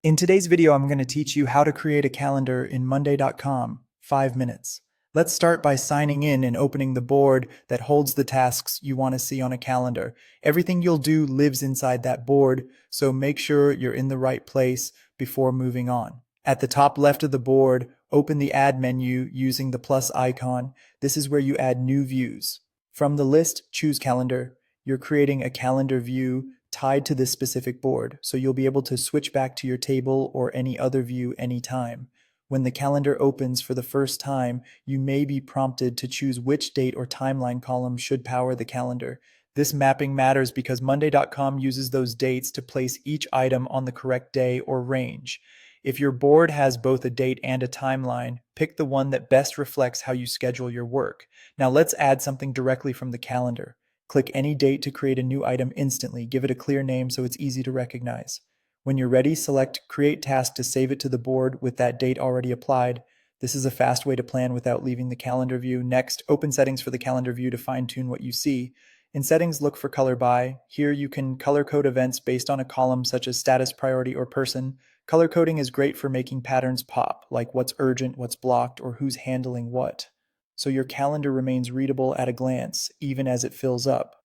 In today's video, I'm going to teach you how to create a calendar in Monday.com, 5 minutes. Let's start by signing in and opening the board that holds the tasks you want to see on a calendar. Everything you'll do lives inside that board, so make sure you're in the right place before moving on. At the top left of the board, open the Add menu using the plus icon. This is where you add new views. From the list, choose Calendar. You're creating a calendar view tied to this specific board, so you'll be able to switch back to your table or any other view anytime. When the calendar opens for the first time, you may be prompted to choose which date or timeline column should power the calendar. This mapping matters because Monday.com uses those dates to place each item on the correct day or range. If your board has both a date and a timeline, pick the one that best reflects how you schedule your work. Now let's add something directly from the calendar. Click any date to create a new item instantly. Give it a clear name so it's easy to recognize. When you're ready, select Create Task to save it to the board with that date already applied. This is a fast way to plan without leaving the calendar view. Next, open settings for the calendar view to fine-tune what you see. In settings, look for color by. Here you can color code events based on a column such as status, priority, or person. Color coding is great for making patterns pop, like what's urgent, what's blocked, or who's handling what, so your calendar remains readable at a glance, even as it fills up.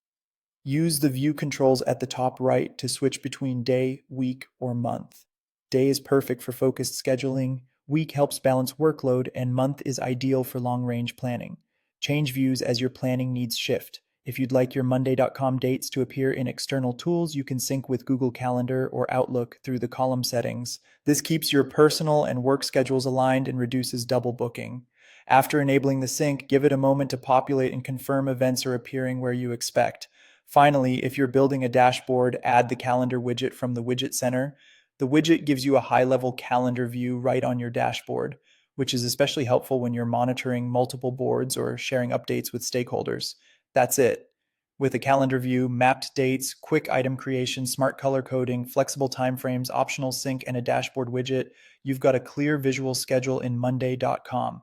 Use the view controls at the top right to switch between day, week, or month. Day is perfect for focused scheduling, week helps balance workload, and month is ideal for long-range planning. Change views as your planning needs shift. If you'd like your Monday.com dates to appear in external tools, you can sync with Google Calendar or Outlook through the column settings. This keeps your personal and work schedules aligned and reduces double booking. After enabling the sync, give it a moment to populate and confirm events are appearing where you expect. Finally, if you're building a dashboard, add the calendar widget from the widget center. The widget gives you a high-level calendar view right on your dashboard, which is especially helpful when you're monitoring multiple boards or sharing updates with stakeholders. That's it. With a calendar view, mapped dates, quick item creation, smart color coding, flexible timeframes, optional sync, and a dashboard widget, you've got a clear visual schedule in Monday.com.